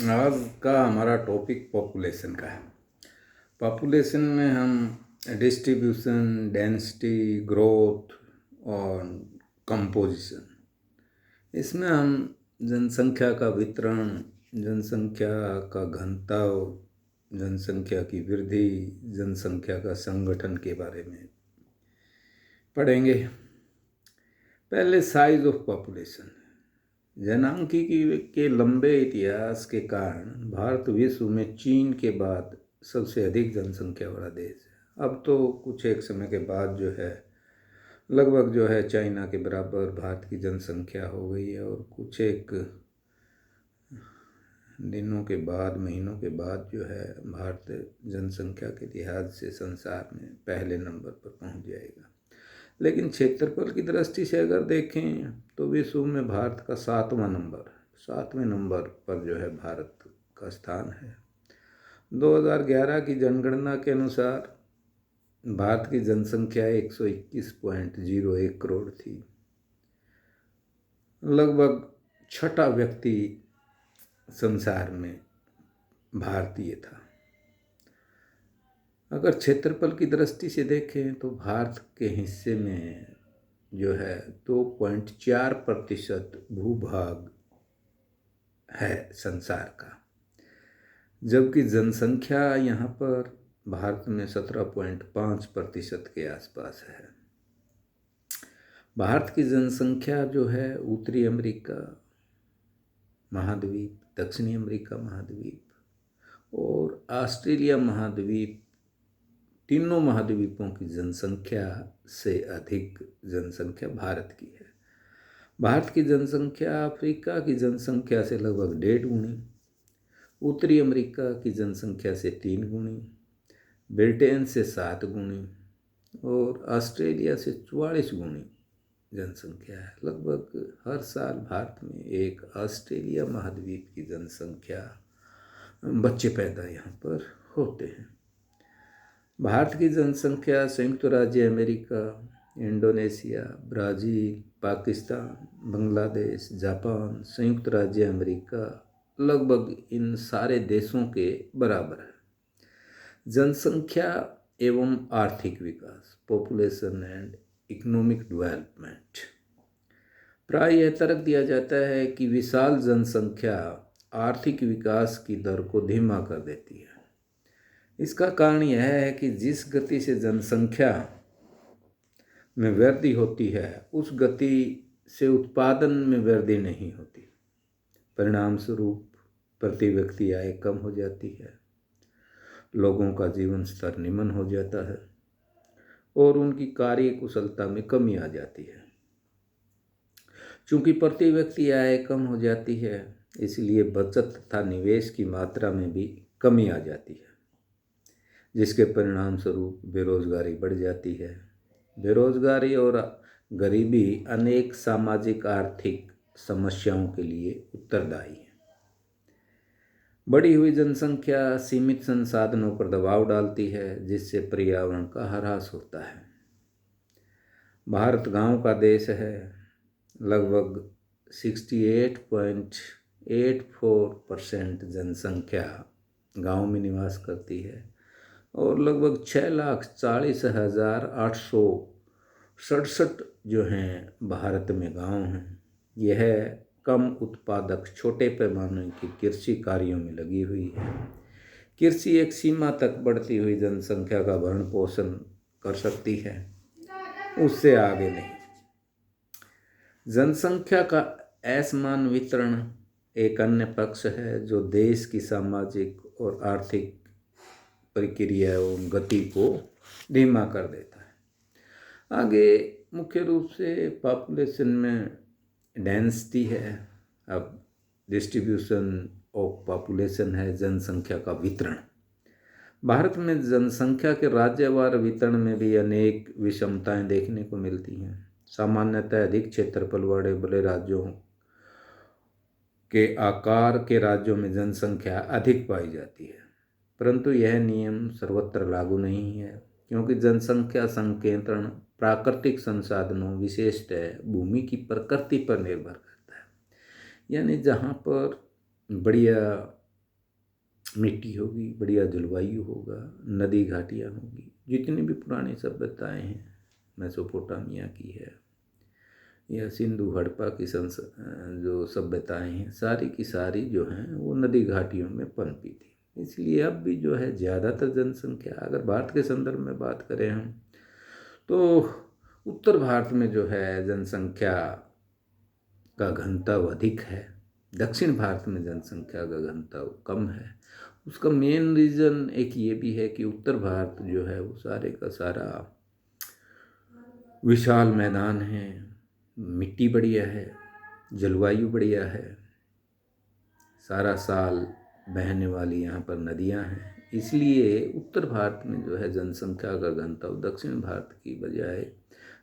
आज का हमारा टॉपिक पॉपुलेशन का है। पॉपुलेशन में हम डिस्ट्रीब्यूशन, डेंसिटी, ग्रोथ और कंपोजिशन, इसमें हम जनसंख्या का वितरण, जनसंख्या का घनत्व, जनसंख्या की वृद्धि, जनसंख्या का संगठन के बारे में पढ़ेंगे। पहले साइज ऑफ पॉपुलेशन। जनांकीकी के लंबे इतिहास के कारण भारत विश्व में चीन के बाद सबसे अधिक जनसंख्या वाला देश है। अब तो कुछ एक समय के बाद जो है लगभग जो है चाइना के बराबर भारत की जनसंख्या हो गई है, और कुछ एक दिनों के बाद, महीनों के बाद जो है भारत जनसंख्या के लिहाज से संसार में पहले नंबर पर पहुंच जाएगा। लेकिन क्षेत्रफल की दृष्टि से अगर देखें तो विश्व में भारत का सातवें नंबर पर जो है भारत का स्थान है। 2011 की जनगणना के अनुसार भारत की जनसंख्या 121.01 करोड़ थी। लगभग छठा व्यक्ति संसार में भारतीय था। अगर क्षेत्रफल की दृष्टि से देखें तो भारत के हिस्से में जो है 2.4% भूभाग है संसार का, जबकि जनसंख्या यहाँ पर भारत में 17.5% के आसपास है। भारत की जनसंख्या जो है उत्तरी अमेरिका महाद्वीप, दक्षिणी अमेरिका महाद्वीप और ऑस्ट्रेलिया महाद्वीप, तीनों महाद्वीपों की जनसंख्या से अधिक जनसंख्या भारत की है। भारत की जनसंख्या अफ्रीका की जनसंख्या से लगभग 1.5 गुनी, उत्तरी अमेरिका की जनसंख्या से 3 गुनी, ब्रिटेन से 7 गुनी और ऑस्ट्रेलिया से 44 गुनी जनसंख्या है। लगभग हर साल भारत में एक ऑस्ट्रेलिया महाद्वीप की जनसंख्या बच्चे पैदा यहाँ पर होते हैं। भारत की जनसंख्या संयुक्त राज्य America, Indonesia, Brazil, Pakistan, Bangladesh, Japan, संयुक्त राज्य अमेरिका, लगभग इन सारे देशों के बराबर है। जनसंख्या एवं आर्थिक विकास, पॉपुलेशन एंड इकोनॉमिक डेवलपमेंट। प्राय यह तर्क दिया जाता है कि विशाल जनसंख्या आर्थिक विकास की दर को धीमा कर देती है। इसका कारण यह है कि जिस गति से जनसंख्या में वृद्धि होती है उस गति से उत्पादन में वृद्धि नहीं होती। परिणाम स्वरूप प्रति व्यक्ति आय कम हो जाती है, लोगों का जीवन स्तर निम्न हो जाता है और उनकी कार्य कुशलता में कमी आ जाती है। चूंकि प्रति व्यक्ति आय कम हो जाती है, इसलिए बचत तथा निवेश की मात्रा में भी कमी आ जाती है, जिसके परिणाम स्वरूप बेरोजगारी बढ़ जाती है। बेरोजगारी और गरीबी अनेक सामाजिक आर्थिक समस्याओं के लिए उत्तरदायी है। बढ़ी हुई जनसंख्या सीमित संसाधनों पर दबाव डालती है, जिससे पर्यावरण का ह्रास होता है। भारत गांव का देश है। लगभग 68.84% जनसंख्या गांव में निवास करती है और लगभग 6,40,867 जो हैं भारत में गांव हैं। यह कम उत्पादक छोटे पैमाने की कृषि कार्यों में लगी हुई है। कृषि एक सीमा तक बढ़ती हुई जनसंख्या का भरण पोषण कर सकती है, उससे आगे नहीं। जनसंख्या का असमान वितरण एक अन्य पक्ष है जो देश की सामाजिक और आर्थिक प्रक्रिया एवं गति को धीमा कर देता है। आगे मुख्य रूप से पॉपुलेशन में डेंसिटी है, अब डिस्ट्रीब्यूशन ऑफ पॉपुलेशन है जनसंख्या का वितरण। भारत में जनसंख्या के राज्यवार वितरण में भी अनेक विषमताएं देखने को मिलती हैं। सामान्यतः अधिक क्षेत्रफल वाले बड़े राज्यों के आकार के राज्यों में जनसंख्या अधिक पाई जाती है, परंतु यह नियम सर्वत्र लागू नहीं है, क्योंकि जनसंख्या संकेंद्रण प्राकृतिक संसाधनों, विशेषतः भूमि की प्रकृति पर निर्भर करता है। यानी जहाँ पर बढ़िया मिट्टी होगी, बढ़िया जलवायु होगा, नदी घाटियाँ होगी। जितनी भी पुरानी सभ्यताएं हैं, मेसोपोटामिया की है या सिंधु हड़प्पा की जो सभ्यताएं हैं, सारी की सारी जो हैं वो नदी घाटियों में पनपी थी। इसलिए अब भी जो है ज़्यादातर जनसंख्या, अगर भारत के संदर्भ में बात करें हम, तो उत्तर भारत में जो है जनसंख्या का घनत्व अधिक है, दक्षिण भारत में जनसंख्या का घनत्व कम है। उसका मेन रीज़न एक ये भी है कि उत्तर भारत जो है वो सारे का सारा विशाल मैदान है, मिट्टी बढ़िया है, जलवायु बढ़िया है, सारा साल बहने वाली यहाँ पर नदियाँ हैं। इसलिए उत्तर भारत में जो है जनसंख्या का घनत्व दक्षिण भारत की बजाय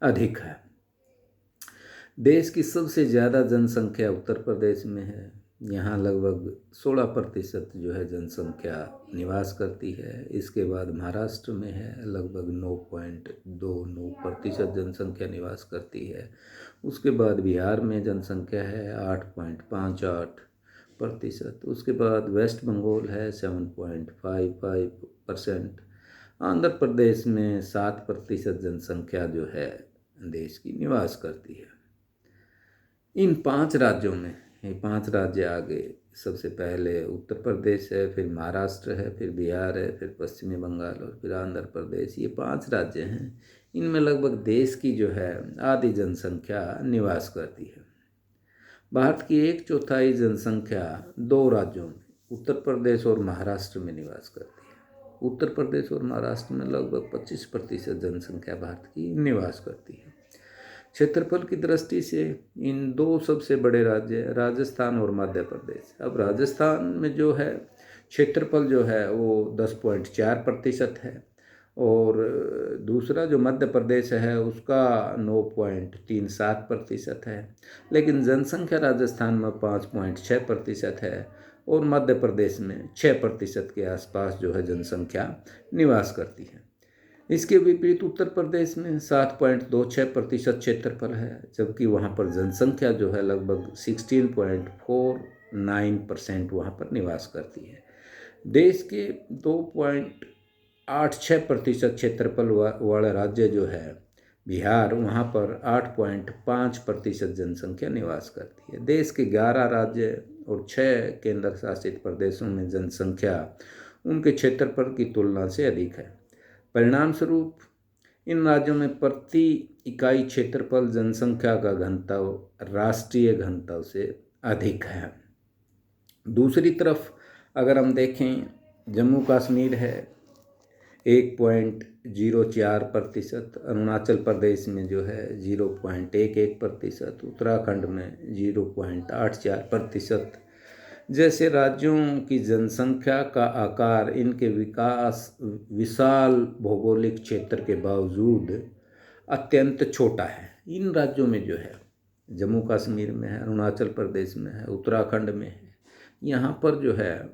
अधिक है। देश की सबसे ज़्यादा जनसंख्या उत्तर प्रदेश में है। यहाँ लगभग 16% जो है जनसंख्या निवास करती है। इसके बाद महाराष्ट्र में है, लगभग 9.29% जनसंख्या निवास करती है। उसके बाद बिहार में जनसंख्या है 8.58%। उसके बाद वेस्ट बंगाल है 7.55%। आंध्र प्रदेश में 7% जनसंख्या जो है देश की निवास करती है। इन 5 राज्यों में, ये 5 राज्य आगे, सबसे पहले उत्तर प्रदेश है, फिर महाराष्ट्र है, फिर बिहार है, फिर पश्चिमी बंगाल और फिर आंध्र प्रदेश। ये 5 राज्य हैं। इनमें लगभग देश की जो है आधी जनसंख्या निवास करती है। भारत की 1/4 जनसंख्या 2 राज्यों में, उत्तर प्रदेश और महाराष्ट्र में निवास करती है। उत्तर प्रदेश और महाराष्ट्र में लगभग 25% जनसंख्या भारत की निवास करती है। क्षेत्रफल की दृष्टि से इन 2 सबसे बड़े राज्य राजस्थान और मध्य प्रदेश। अब राजस्थान में जो है क्षेत्रफल जो है वो 10.4% है और दूसरा जो मध्य प्रदेश है उसका 9.37% है। लेकिन जनसंख्या राजस्थान में 5.6% है और मध्य प्रदेश में 6% के आसपास जो है जनसंख्या निवास करती है। इसके विपरीत उत्तर प्रदेश में 7.26% क्षेत्रफल है, जबकि वहाँ पर जनसंख्या जो है लगभग 16.49% वहाँ पर निवास करती है। देश के 2.86% क्षेत्रफल वाला राज्य जो है बिहार, वहाँ पर 8.5% जनसंख्या निवास करती है। देश के 11 राज्य और 6 केंद्र शासित प्रदेशों में जनसंख्या उनके क्षेत्रफल की तुलना से अधिक है। परिणाम स्वरूप इन राज्यों में प्रति इकाई क्षेत्रफल जनसंख्या का घनत्व राष्ट्रीय घनत्व से अधिक है। दूसरी तरफ अगर हम देखें, जम्मू कश्मीर है 1.04%, अरुणाचल प्रदेश में जो है 0.11%, उत्तराखंड में 0.84%। जैसे राज्यों की जनसंख्या का आकार इनके विशाल भौगोलिक क्षेत्र के बावजूद अत्यंत छोटा है। इन राज्यों में जो है जम्मू कश्मीर में है, अरुणाचल प्रदेश में है, उत्तराखंड में है, यहाँ पर जो है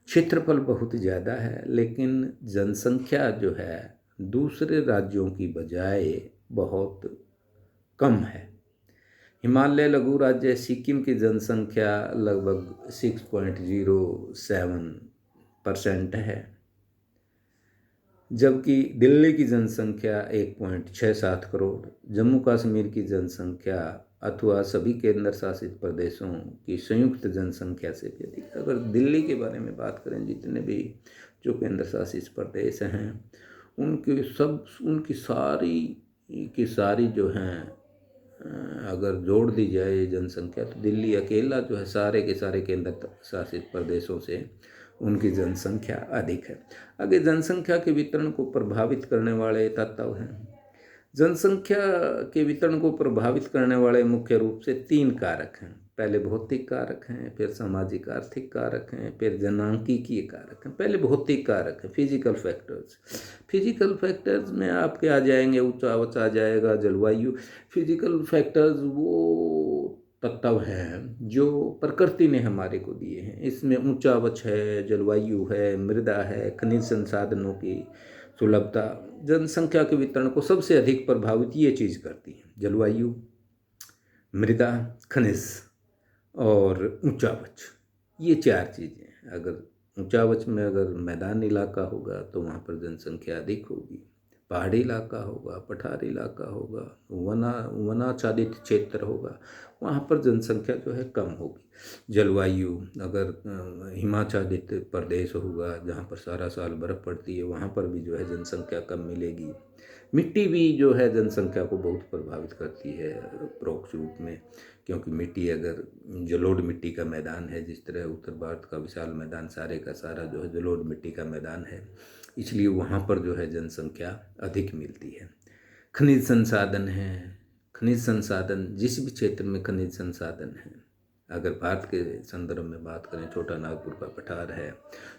क्षेत्रफल बहुत ज़्यादा है, लेकिन जनसंख्या जो है दूसरे राज्यों की बजाय बहुत कम है। हिमालय लघु राज्य सिक्किम की जनसंख्या लगभग 6.07% है, जबकि दिल्ली की जनसंख्या 1.67 करोड़, जम्मू कश्मीर की जनसंख्या अथवा सभी केंद्र शासित प्रदेशों की संयुक्त जनसंख्या से भी अधिक। अगर दिल्ली के बारे में बात करें, जितने भी जो केंद्र शासित प्रदेश हैं उनकी सारी जो हैं अगर जोड़ दी जाए जनसंख्या, तो दिल्ली अकेला जो है सारे के सारे केंद्र शासित प्रदेशों से उनकी जनसंख्या अधिक है। आगे जनसंख्या के वितरण को प्रभावित करने वाले तत्व हैं। जनसंख्या के वितरण को प्रभावित करने वाले मुख्य रूप से 3 कारक हैं। पहले भौतिक कारक हैं, फिर सामाजिक आर्थिक कारक हैं, फिर जनांकीय कारक हैं। पहले भौतिक कारक है, फिजिकल फैक्टर्स। फिजिकल फैक्टर्स में आपके आ जाएंगे ऊंचावच आ जाएगा, जलवायु। फिजिकल फैक्टर्स वो तत्व हैं जो प्रकृति ने हमारे को दिए हैं। इसमें ऊंचावच है, जलवायु है, मृदा है, खनिज संसाधनों की सुलभता। जनसंख्या के वितरण को सबसे अधिक प्रभावित ये चीज़ करती है, जलवायु, मृदा, खनिज और ऊंचावच। ये 4 चीज़ें अगर ऊंचावच में अगर मैदान इलाका होगा तो वहाँ पर जनसंख्या अधिक होगी, पहाड़ी इलाका होगा, पठारी इलाका होगा, वनाच्छादित क्षेत्र होगा, वहाँ पर जनसंख्या जो है कम होगी। जलवायु अगर हिमाच्छादित प्रदेश होगा जहाँ पर सारा साल बर्फ़ पड़ती है, वहाँ पर भी जो है जनसंख्या कम मिलेगी। मिट्टी भी जो है जनसंख्या को बहुत प्रभावित करती है परोक्ष रूप में, क्योंकि मिट्टी अगर जलोढ़ मिट्टी का मैदान है, जिस तरह उत्तर भारत का विशाल मैदान सारे का सारा जो है जलोढ़ मिट्टी का मैदान है, इसलिए वहाँ पर जो है जनसंख्या अधिक मिलती है। खनिज संसाधन है, खनिज संसाधन जिस भी क्षेत्र में खनिज संसाधन है, अगर भारत के संदर्भ में बात करें, छोटा नागपुर का पठार है,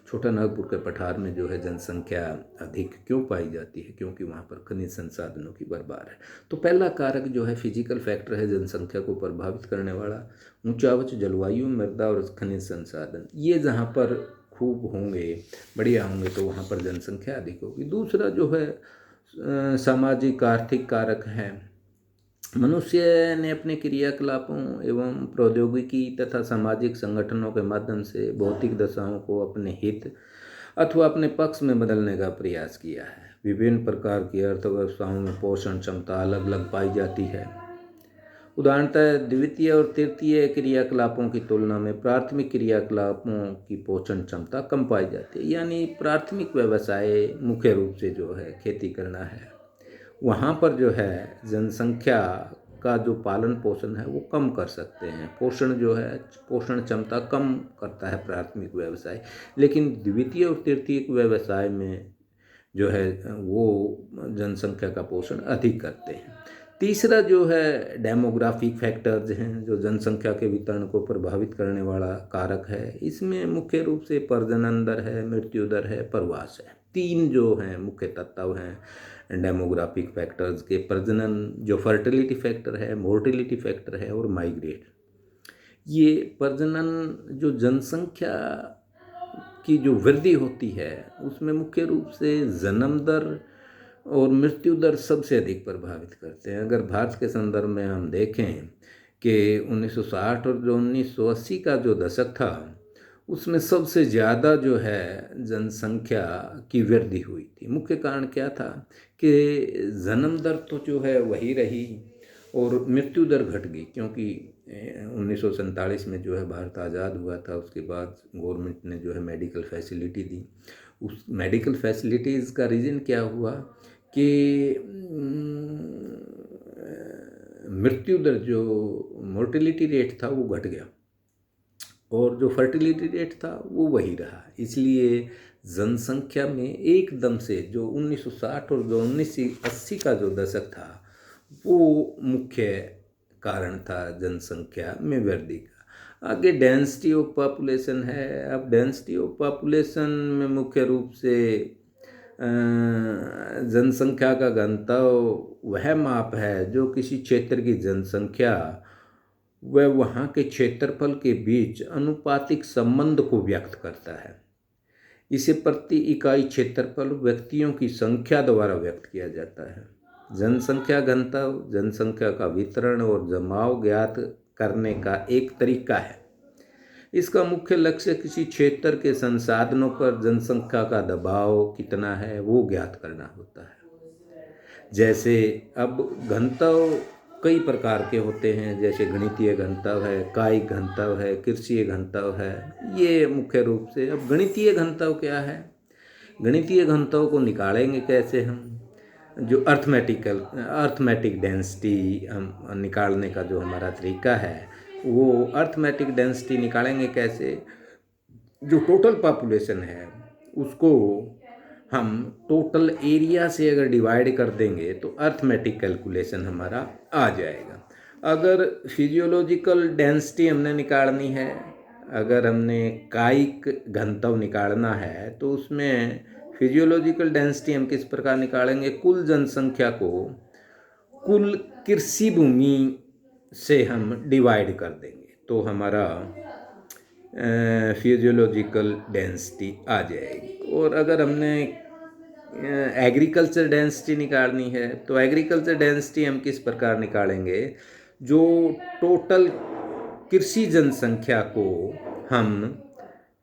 छोटा नागपुर के पठार में जो है जनसंख्या अधिक क्यों पाई जाती है? क्योंकि वहाँ पर खनिज संसाधनों की भरमार है। तो पहला कारक जो है फिजिकल फैक्टर है जनसंख्या को प्रभावित करने वाला, ऊंचावच जलवायु, मृदा और खनिज संसाधन, ये जहाँ पर खूब होंगे, बढ़िया होंगे, तो वहाँ पर जनसंख्या अधिक होगी। दूसरा जो है सामाजिक आर्थिक कारक है। मनुष्य ने अपने क्रियाकलापों एवं प्रौद्योगिकी तथा सामाजिक संगठनों के माध्यम से भौतिक दशाओं को अपने हित अथवा अपने पक्ष में बदलने का प्रयास किया है। विभिन्न प्रकार की अर्थव्यवस्थाओं में पोषण क्षमता अलग अलग पाई जाती है। उदाहरणतः द्वितीय और तृतीय क्रियाकलापों की तुलना में प्राथमिक क्रियाकलापों की पोषण क्षमता कम पाई जाती है। यानी प्राथमिक व्यवसाय मुख्य रूप से जो है खेती करना है, वहाँ पर जो है जनसंख्या का जो पालन पोषण है वो कम कर सकते हैं। पोषण जो है, पोषण क्षमता कम करता है प्राथमिक व्यवसाय, लेकिन द्वितीय और तृतीय व्यवसाय में जो है वो जनसंख्या का पोषण अधिक करते हैं। तीसरा जो है डेमोग्राफिक फैक्टर्स हैं, जो जनसंख्या के वितरण को प्रभावित करने वाला कारक है। इसमें मुख्य रूप से प्रजनन दर है, मृत्यु दर है, प्रवास है। तीन जो हैं मुख्य तत्व हैं डेमोग्राफिक फैक्टर्स के, प्रजनन जो फर्टिलिटी फैक्टर है, मोर्टिलिटी फैक्टर है और माइग्रेट। ये प्रजनन जो जनसंख्या की जो वृद्धि होती है उसमें मुख्य रूप से जन्म दर और मृत्यु दर सबसे अधिक प्रभावित करते हैं। अगर भारत के संदर्भ में हम देखें कि 1960 और जो 1980 का जो दशक था उसमें सबसे ज़्यादा जो है जनसंख्या की वृद्धि हुई थी। मुख्य कारण क्या था कि जन्म दर तो जो है वही रही और मृत्यु दर घट गई, क्योंकि 1947 में जो है भारत आज़ाद हुआ था, उसके बाद गवर्नमेंट ने जो है मेडिकल फैसिलिटी दी। उस मेडिकल फैसिलिटीज़ का रीज़न क्या हुआ कि मृत्यु दर जो मोर्टेलिटी रेट था वो घट गया और जो फर्टिलिटी रेट था वो वही रहा। इसलिए जनसंख्या में एकदम से जो 1960 और जो 1980 का जो दशक था वो मुख्य कारण था जनसंख्या में वृद्धि का। आगे डेंसिटी ऑफ पॉपुलेशन है। अब डेंसिटी ऑफ पॉपुलेशन में मुख्य रूप से जनसंख्या का घनत्व वह माप है जो किसी क्षेत्र की जनसंख्या व वहाँ के क्षेत्रफल के बीच अनुपातिक संबंध को व्यक्त करता है। इसे प्रति इकाई क्षेत्रफल व्यक्तियों की संख्या द्वारा व्यक्त किया जाता है। जनसंख्या घनत्व जनसंख्या का वितरण और जमाव ज्ञात करने का एक तरीका है। इसका मुख्य लक्ष्य किसी क्षेत्र के संसाधनों पर जनसंख्या का दबाव कितना है वो ज्ञात करना होता है। जैसे अब घनत्व कई प्रकार के होते हैं, जैसे गणितीय घनत्व है, कायिक घनत्व है, कृषीय घनत्व है, ये मुख्य रूप से। अब गणितीय घनत्व क्या है? गणितीय घनत्व को निकालेंगे कैसे हम? जो अर्थमेटिक डेंसिटी हम निकालने का जो हमारा तरीका है वो अर्थमेटिक डेंसिटी निकालेंगे कैसे? जो टोटल पॉपुलेशन है उसको हम टोटल एरिया से अगर डिवाइड कर देंगे तो अर्थमेटिक कैलकुलेशन हमारा आ जाएगा। अगर फिजियोलॉजिकल डेंसिटी हमने निकालनी है, अगर हमने कायिक घनत्व निकालना है तो उसमें फिजियोलॉजिकल डेंसिटी हम किस प्रकार निकालेंगे? कुल जनसंख्या को कुल कृषि भूमि से हम डिवाइड कर देंगे तो हमारा फिजियोलॉजिकल डेंसिटी आ जाएगी। और अगर हमने एग्रीकल्चर डेंसिटी निकालनी है तो एग्रीकल्चर डेंसिटी हम किस प्रकार निकालेंगे? जो टोटल कृषि जनसंख्या को हम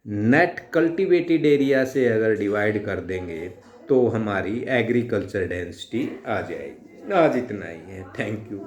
नेट कल्टीवेटेड एरिया से अगर डिवाइड कर देंगे तो हमारी एग्रीकल्चर डेंसिटी आ जाएगी। आज इतना ही है, थैंक यू।